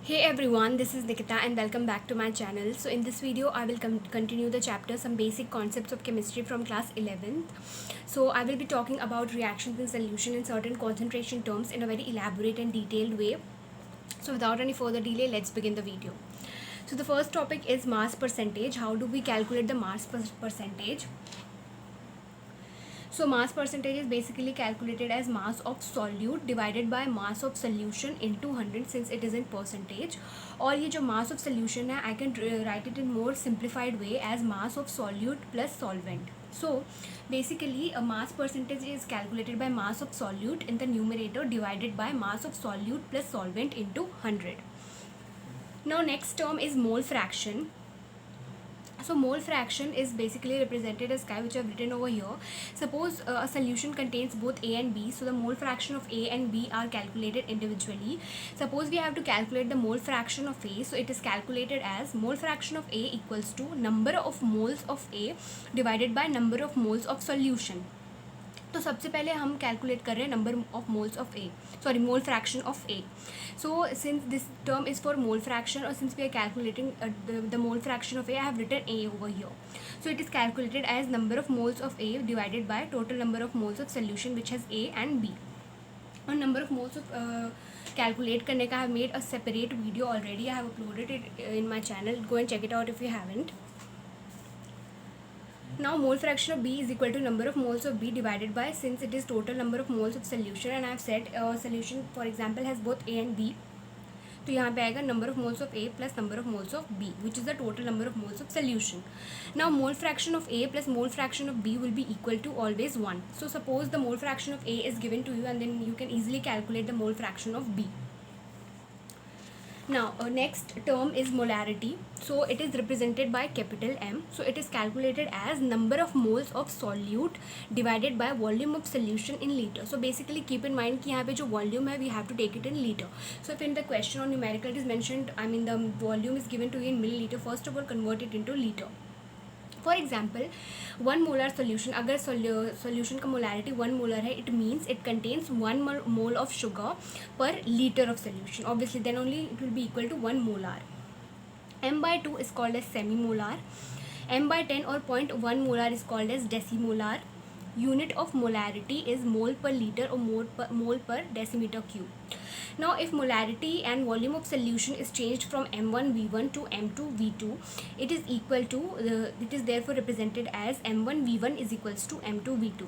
Hey everyone, this is Nikita and welcome back to my channel. So in this video, I will continue the chapter Some Basic Concepts of Chemistry from class 11th. So I will be talking about reactions and solution in certain concentration terms in a very elaborate and detailed way. So without any further delay, let's begin the video. So the first topic is mass percentage. How do we calculate the mass percentage? So mass percentage is basically calculated as mass of solute divided by mass of solution into 100 since it is in percentage. और ये जो mass of solution है, I can write it in more simplified way as mass of solute plus solvent. So basically a mass percentage is calculated by mass of solute in the numerator divided by mass of solute plus solvent into 100. Now next term is mole fraction. So mole fraction is basically represented as which I've written over here. Suppose a solution contains both A and B, so the mole fraction of A and B are calculated individually. Suppose we have to calculate the mole fraction of A, so it is calculated as mole fraction of A equals to number of moles of A divided by number of moles of solution. तो सबसे पहले हम calculate कर रहे हैं number of moles of A, sorry mole fraction of A. So since this term is for mole fraction और since we are calculating the mole fraction of A, I have written A over here. So it is calculated as number of moles of A divided by total number of moles of solution which has A and B. और number of moles of calculate करने का I have made a separate video already. I have uploaded it in my channel. Go and check it out if you haven't. Now mole fraction of B is equal to number of moles of B divided by, since it is total number of moles of solution, and I have said solution for example has both A and B, तो यहाँ पे आएगा number of moles of A plus number of moles of B, which is the total number of moles of solution. Now mole fraction of A plus mole fraction of B will be equal to always 1. So suppose the mole fraction of A is given to you, and then you can easily calculate the mole fraction of B. Now next term is molarity. So it is represented by capital M. So it is calculated as number of moles of solute divided by volume of solution in liter. So basically keep in mind कि यहाँ पे जो volume है we have to take it in liter. So if in the question or numerical it is mentioned, I mean the volume is given to you in milliliter, first of all convert it into liter. For example 1 molar solution, अगर solution का molarity 1 molar है, it means it contains 1 mole of sugar per litre of solution. Obviously then only it will be equal to 1 molar. m/2 is called as semi molar. m/10 और 0.1 molar is called as decimolar. Unit of molarity is mole per litre और mole per decimetre cube. Now if molarity and volume of solution is changed from m1v1 to m2v2, it is equal to it is therefore represented as m1v1 is equals to m2v2.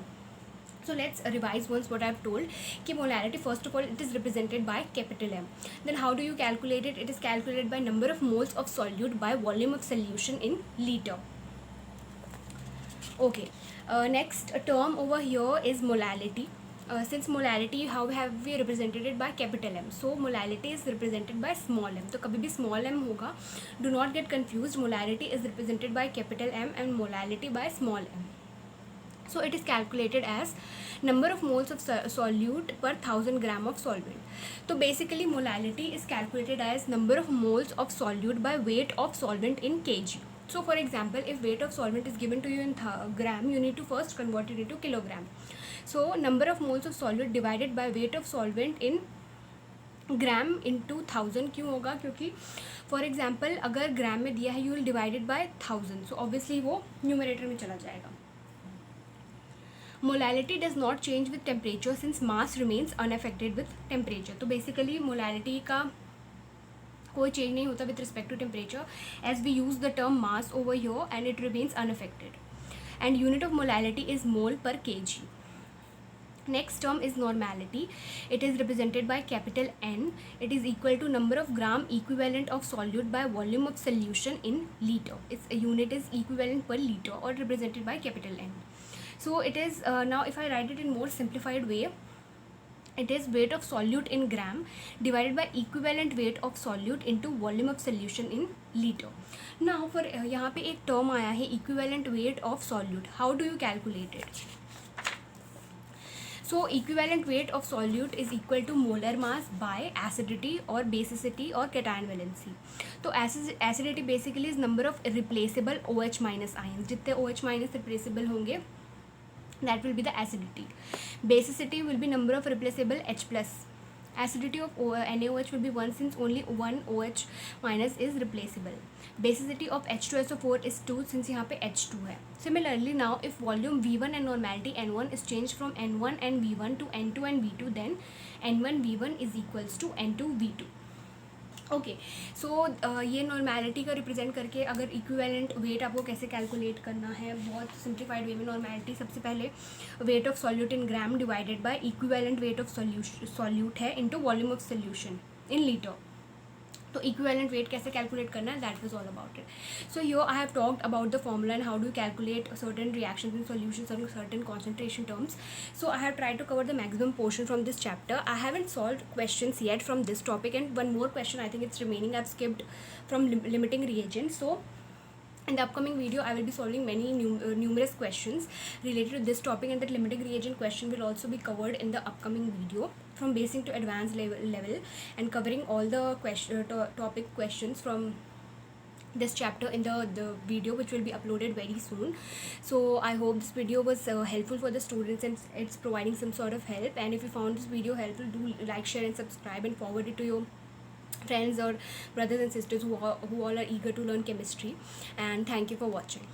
So let's revise once what I have told. कि molarity first of all it is represented by capital M. Then how do you calculate it? It is calculated by number of moles of solute by volume of solution in liter. Okay. Next term over here is molality. Since molality, how have we represented it by capital M? So molality is represented by small m. तो कभी भी small m होगा, do not get confused. Molality is represented by capital M and molality by small m. So it is calculated as number of moles of solute per 1000 gram of solvent. So basically molality is calculated as number of moles of solute by weight of solvent in kg. So for example, if weight of solvent is given to you in gram, you need to first convert it into kilogram. So number of moles of solute divided by weight of solvent in gram into 1000. क्यों होगा? क्योंकि for example अगर ग्राम में दिया है, you will divided by 1000, so obviously वो numerator में चला जाएगा. Molality does not change with temperature since mass remains unaffected with temperature. तो बेसिकली मोलैलिटी का कोई चेंज नहीं होता with respect to temperature, as we use the term mass over here and it remains unaffected. And unit of molality is mole per kg. Next term is normality. It is represented by capital N. It is equal to number of gram equivalent of solute by volume of solution in liter. Its unit is equivalent per liter or represented by capital N. So it is now if I write it in more simplified way, it is weight of solute in gram divided by equivalent weight of solute into volume of solution in liter. Now for यहाँ पे एक term आया है equivalent weight of solute. How do you calculate it? So equivalent weight of solute is equal to molar mass by acidity or basicity or cation valency. तो acidity basically is number of replaceable OH minus ions. जितने OH minus replaceable होंगे, that will be the acidity. Basicity will be number of replaceable H plus Acidity of NaOH will be 1 since only one OH minus is replaceable. Basicity of H2SO4 is 2 since यहाँ पे H2 है. Similarly, now if volume V1 and normality N1 is changed from N1 and V1 to N2 and V2, then N1 V1 is equals to N2 V2. Okay so ये normality का represent करके अगर equivalent weight आपको कैसे calculate करना है, बहुत simplified वे में. नॉर्मेलिटी सबसे पहले weight of solute in gram divided by equivalent weight of solute है into volume of solution in litre. तो इक्विवेलेंट वेट कैसे कैलकुलेट करना है, that was all about it. So yo I have talked about the formula and how do calculate certain reactions in solutions और certain concentration terms. So I have tried to cover the maximum portion from this chapter. I haven't solved questions yet from this topic, and one more question I think it's remaining. I've skipped from limiting reagents. So in the upcoming video I will be solving many numerous questions related to this topic, and that limiting reagent question will also be covered in the upcoming video from basic to advanced level and covering all the topic questions from this chapter in the video which will be uploaded very soon. So I hope this video was helpful for the students and it's providing some sort of help. And if you found this video helpful, do like, share and subscribe and forward it to your friends or brothers and sisters who all are eager to learn chemistry. And thank you for watching.